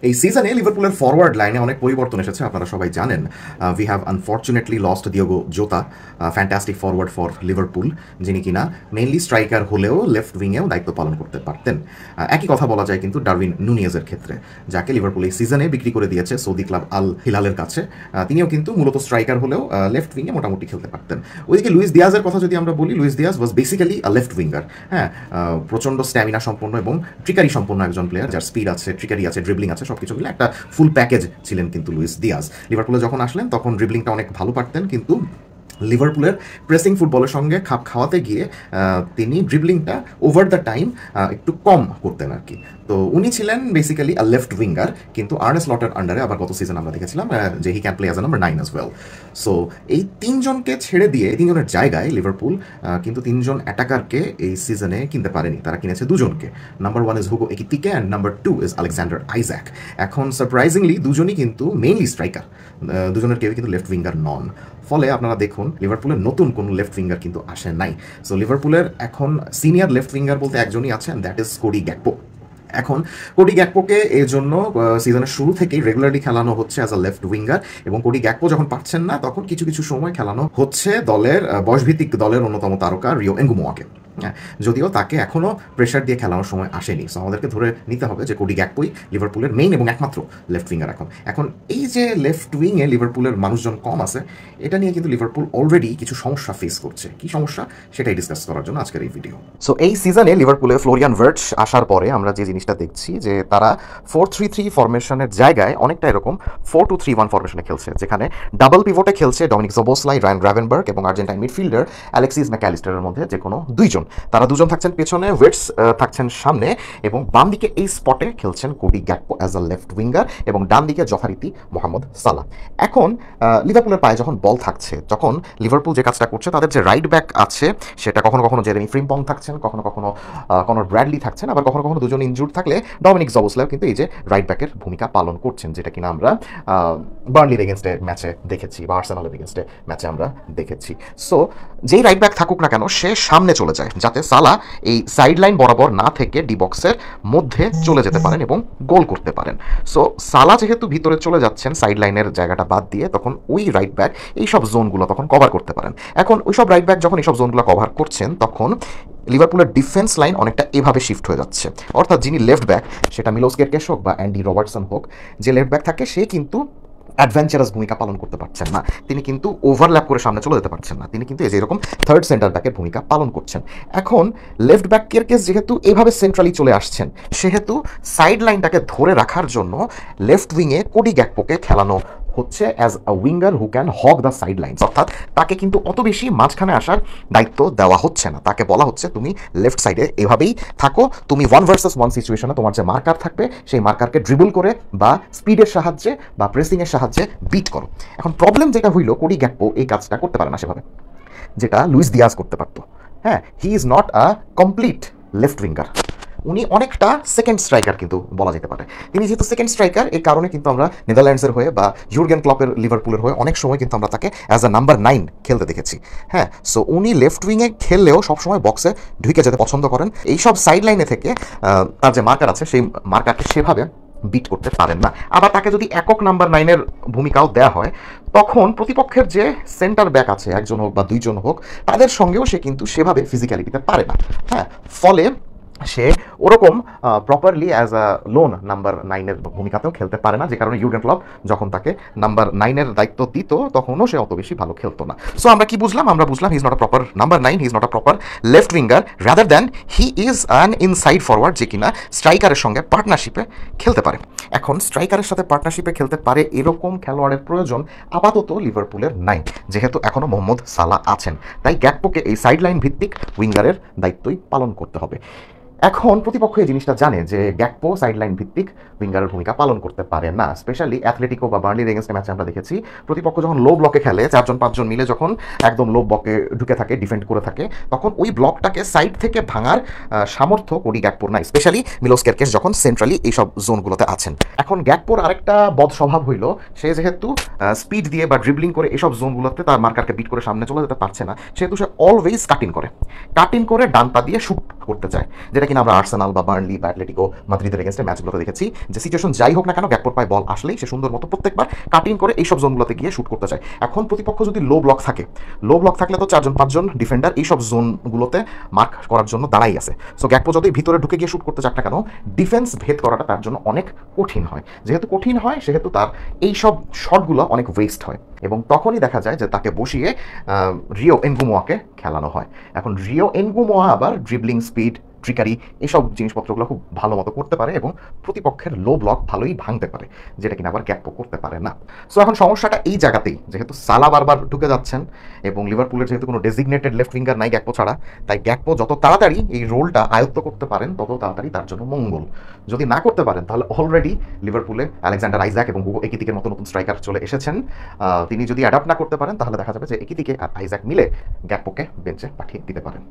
এই সিজনে লিভারপুলের ফরওয়ার্ড লাইনে অনেক পরিবর্তন এসেছে, আপনারা সবাই জানেন। We have unfortunately lost Diego জোতা, ফ্যান্টাস্টিক ফরওয়ার্ড ফর লিভারপুল, যিনি কিনা মেইনলি স্ট্রাইকার হলেও লেফট উইংয়েও দায়িত্ব পালন করতে পারতেন। একই কথা বলা যায় কিন্তু ডারউইন নুনিয়েজের ক্ষেত্রে, যাকে লিভারপুল এই সিজনে বিক্রি করে দিয়েছে সৌদি ক্লাব আল হিলালের কাছে। তিনিও কিন্তু মূলত স্ট্রাইকার হলেও লেফট উইংয়ে মোটামুটি খেলতে পারতেন। ওইদিকে লুইস দিয়াজের কথা যদি আমরা বলি, Luis Diaz was basically a left winger. হ্যাঁ, প্রচণ্ড স্ট্যামিনা সম্পন্ন এবং ট্রিকারি সম্পন্ন একজন প্লেয়ার, যার স্পিড আছে, ট্রিকারি আছে, ড্রিবলিং আছে, সবকিছু মিলে একটা ফুল প্যাকেজ ছিলেন কিন্তু লুইস দিয়াজ। লিভারপুলে যখন আসলেন তখন ড্রিবলিংটা অনেক ভালো পারতেন, কিন্তু লিভারপুলের প্রেসিং ফুটবলের সঙ্গে খাপ খাওয়াতে গিয়ে তিনি ড্রিবলিংটা ওভার দ্য টাইম একটু কম করতেন আর কি। তো উনি ছিলেন বেসিক্যালি আ লেফট উইঙ্গার, কিন্তু আর্নে স্লটের আন্ডারে আবার গত সিজন আমরা দেখেছিলাম যে he can play as a number 9 as well. So এই তিনজনকে ছেড়ে দিয়ে, এই তিনজনের জায়গায় লিভারপুল কিন্তু তিনজন অ্যাটাকারকে এই সিজনে কিনতে পারেনি, তারা কিনেছে দুজনকে। Number 1 is Hugo একিতিকে and number 2 is Alexander Isaac. এখন সারপ্রাইজিংলি দুজনই কিন্তু মেইনলি স্ট্রাইকার, দুজনের কেউ কিন্তু লেফট উইঙ্গার নন। ফলে আপনারা দেখুন লিভারপুলের নতুন কোনো লেফট উইঙ্গার কিন্তু আসে নাই। সো লিভারপুলের এখন সিনিয়র লেফট উইঙ্গার বলতে একজনই আছেন, দ্যাট ইজ কোডি গ্যাকপো। এখন কোডি গ্যাকপোকে এই জন্য সিজনের শুরু থেকেই রেগুলারলি খেলানো হচ্ছে অ্যাজ আ লেফট উইঙ্গার, এবং কোডি গ্যাকপো যখন পারছেন না তখন কিছু কিছু সময় খেলানো হচ্ছে দলের বয়সভিত্তিক দলের অন্যতম তারকা রিও এঙ্গুমোয়াকে। হ্যাঁ, যদিও তাকে এখনও প্রেশার দিয়ে খেলানোর সময় আসেনি। সো আমাদেরকে ধরে নিতে হবে যে কোডি গ্যাকপোই লিভারপুলের মেইন এবং একমাত্র লেফট উইঙ্গার এখন এই যে লেফট উইংয়ে লিভারপুলের মানুষজন কম আছে, এটা নিয়ে কিন্তু লিভারপুল অলরেডি কিছু সমস্যা ফেস করছে। কি সমস্যা সেটাই ডিসকাস করার জন্য আজকের এই ভিডিও। সো এই সিজনে লিভারপুলে ফ্লোরিয়ান ভার্টস আসার পরে আমরা যে জিনিসটা দেখছি যে তারা 4-3-3 ফরমেশনের জায়গায় অনেকটা এরকম 4-2-3-1 ফরমেশনে খেলছে, যেখানে ডাবল পিভটে খেলছে ডমিনিক জবোসলাই, রায়ান গ্রাভেনবার্গ এবং আর্জেন্টাইন মিডফিল্ডার অ্যালেক্সিস ম্যাকঅ্যালিস্টারের মধ্যে যে কোনো দুইজন। তারা দুজন থাকছেন পেছনে, ওয়েটস থাকছেন সামনে, এবং বাম দিকে এই স্পটে খেলছেন Cody Gakpo as a left winger, এবং ডান দিকে যথারীতি মোহাম্মদ সালাহ। এখন লিভারপুলের পায়ে যখন বল থাকছে, যখন লিভারপুল যে কাজটা করছে, তাদের যে রাইট ব্যাক আছে সেটা কখনো কখনো জেরেমি ফ্রিম্পং থাকছেন, কখনো কখনো কনর ব্র্যাডলি থাকছেন, আবার কখনো কখনো দুজন ইনজুর্ড থাকলে ডমিনিক জবোসলাই কিন্তু এই যে রাইট ব্যাকের ভূমিকা পালন করছেন, যেটা কিনা আমরা বার্নলির এগেনস্টে ম্যাচে দেখেছি বা আর্সেনালের এগেনস্টে ম্যাচে আমরা দেখেছি। সো যেই রাইট ব্যাক থাকুক না কেন, সে সামনে চলে যায় যাতে সালাহ এই সাইড লাইন বরাবর না থেকে ডি বক্সের মধ্যে চলে যেতে পারেন এবং গোল করতে পারেন। সো সালাহ যেহেতু ভিতরে চলে যাচ্ছেন সাইড লাইনের জায়গাটা বাদ দিয়ে, তখন ওই রাইট ব্যাক এইসব জোনগুলো তখন কভার করতে পারেন। এখন ওইসব রাইট ব্যাক যখন এইসব জোনগুলো কভার করছেন, তখন লিভারপুলের ডিফেন্স লাইন অনেকটা এভাবে শিফট হয়ে যাচ্ছে। অর্থাৎ যিনি লেফট ব্যাক, সেটা মিলোস কেরকেস হোক বা অ্যান্ডি রবার্টসন হোক, যে লেফট ব্যাক থাকে সে কিন্তু অ্যাডভেঞ্চারাস ভূমিকা পালন করতে পারছেন না, তিনি কিন্তু ওভারল্যাপ করে সামনে চলে যেতে পারছেন না, তিনি কিন্তু এই যে এরকম থার্ড সেন্টার ব্যাকের ভূমিকা পালন করছেন। এখন লেফট ব্যাক কেরকেস যেহেতু এইভাবে সেন্ট্রালি চলে আসছেন, সেহেতু সাইড লাইনটাকে ধরে রাখার জন্য লেফট উইংয়ে কোডি গ্যাকপোকে খেলানো হচ্ছে as a winger who can hug the side lines. অর্থাৎ তাকে কিন্তু অত বেশি মাঝখানে আসার দায়িত্ব দেওয়া হচ্ছে না, তাকে বলা হচ্ছে তুমি লেফট সাইডে এভাবেই থাকো, তুমি 1 ভার্সেস 1 সিচুয়েশনে তোমার যে মার্কার থাকবে সেই মার্কারকে ড্রিবল করে বা স্পিডের সাহায্যে বা প্রেসিংয়ের সাহায্যে বিট করো। এখন প্রবলেম যেটা হইল, কোডি গ্যাকপো এই কাজটা করতে পারে না সেভাবে, যেটা লুইস দিয়াজ করতে পারতো। হ্যাঁ, he is not a complete left winger, উনি অনেকটা সেকেন্ড স্ট্রাইকার কিন্তু বলা যেতে পারে। তিনি যেহেতু সেকেন্ড স্ট্রাইকার, এই কারণে কিন্তু আমরা নেদারল্যান্ডসের হয়ে বা ইউর্গেন ক্লপের লিভারপুলের হয়ে অনেক সময় কিন্তু আমরা তাকে অ্যাজ আ নাম্বার 9 খেলতে দেখেছি। হ্যাঁ, সো উনি লেফট উইংয়ে খেললেও সবসময় বক্সে ঢুকে যেতে পছন্দ করেন। এইসব সাইড লাইনে থেকে তার যে মার্কার আছে সেই মার্কারকে সেভাবে বিট করতে পারেন না। আবার তাকে যদি একক নাম্বার 9-এর ভূমিকাও দেওয়া হয়, তখন প্রতিপক্ষের যে সেন্টার ব্যাক আছে, একজন হোক বা দুইজন হোক, তাদের সঙ্গেও সে কিন্তু সেভাবে ফিজিক্যালি দিতে পারে না। হ্যাঁ, ফলে সে ওরকম properly as a lone number 9-এর ভূমিকাতেও খেলতে পারে না, যে কারণে ইউর্গেন ক্লপ যখন তাকে নাম্বার 9-এর দায়িত্ব দিত তখনও সে অত বেশি ভালো খেলতো না। সো আমরা কি বুঝলাম? আমরা বুঝলাম he is not a proper number 9, he is not a proper left winger, rather than he is an inside forward, যে কিনা স্ট্রাইকারের সঙ্গে পার্টনারশিপে খেলতে পারে। এখন স্ট্রাইকারের সাথে পার্টনারশিপে খেলতে পারে এরকম খেলোয়াড়ের প্রয়োজন আপাতত লিভারপুলের নাই, যেহেতু এখনও মোহাম্মদ সালাহ আছেন। তাই গ্যাকপোকে এই সাইড লাইন ভিত্তিক উইঙ্গারের দায়িত্বই পালন করতে হবে। এখন প্রতিপক্ষ এই জিনিসটা জানে যে গ্যাকপো সাইডলাইন ভিত্তিক উইঙ্গারের ভূমিকা পালন করতে পারে না। স্পেশালি অ্যাথলেটিকো বা বার্নলির এগেনস্টে ম্যাচে আমরা দেখেছি, প্রতিপক্ষ যখন লো ব্লকে খেলে, 4-5জন মিলে যখন একদম লো ব্লকে ঢুকে থাকে, ডিফেন্ড করে থাকে, তখন ওই ব্লকটাকে সাইড থেকে ভাঙার সামর্থ্য কোডি গ্যাকপোর নাই, স্পেশালি মিলোস কেরকেস যখন সেন্ট্রালি এইসব জোনগুলোতে আছেন। এখন গ্যাকপোর আরেকটা বদ স্বভাব হইল, সে যেহেতু স্পিড দিয়ে বা ড্রিবলিং করে এসব জোনগুলোতে তার মার্কারকে বিট করে সামনে চলে যেতে পারছে না, সেহেতু সে অলওয়েজ কাট ইন করে ডান পা দিয়ে শুট করতে চায়, যেটা কিনা আমরা আর্সেনাল বা বার্নলি বা অ্যাটলেটিকো মাদ্রিদের এগেন্স্টে ম্যাচগুলোতে দেখেছি যে সিচুয়েশন যাই হোক না কেন গ্যাকপোর পায়ে বল আসলেই সে সুন্দর মতো প্রত্যেকবার কাটিং করে এইসব জোনগুলোতে গিয়ে শুট করতে চায়। এখন প্রতিপক্ষ যদি লো ব্লক থাকে, লো ব্লক থাকলে তো 4-5 ডিফেন্ডার এইসব জোনগুলোতে মার্ক করার জন্য দাঁড়াই আছে। সো গ্যাকপো যতই ভিতরে ঢুকে গিয়ে শুট করতে চাক না কেন, ডিফেন্স ভেদ করাটা তার জন্য অনেক কঠিন হয়। যেহেতু কঠিন হয় সেহেতু তার এইসব শটগুলো অনেক ওয়েস্ট হয় এবং তখনই দেখা যায় যে তাকে বসিয়ে রিও এনগুমোয়াকে খেলানো হয়। এখন রিও এনগুমোয়া আবার ড্রিবলিং স্পিড, ট্রিকারি এইসব জিনিসপত্রগুলো খুব ভালো মতো করতে পারে এবং প্রতিপক্ষের লো ব্লক ভালোই ভাঙতে পারে, যেটা কিনা আবার গ্যাকপো করতে পারে না। সো এখন সমস্যাটা এই জায়গাতেই, যেহেতু সালা বারবার ঢুকে যাচ্ছেন এবং লিভারপুলের যেহেতু কোনো ডেজিগনেটেড লেফট উইঙ্গার নাই গ্যাকপো ছাড়া, তাই গ্যাকপো যত তাড়াতাড়ি এই রোলটা আয়ত্ত করতে পারেন তত তাড়াতাড়ি তার জন্য মঙ্গল। যদি না করতে পারেন তাহলে অলরেডি লিভারপুলে আলেকজান্ডার আইজাক এবং হুগো একিতিকের মতো নতুন স্ট্রাইকার চলে এসেছেন। তিনি যদি অ্যাডাপ্ট না করতে পারেন তাহলে দেখা যাবে যে একিতিকে আর আইজাক মিলে গ্যাকপোকে বেঞ্চে পাঠিয়ে দিতে পারেন।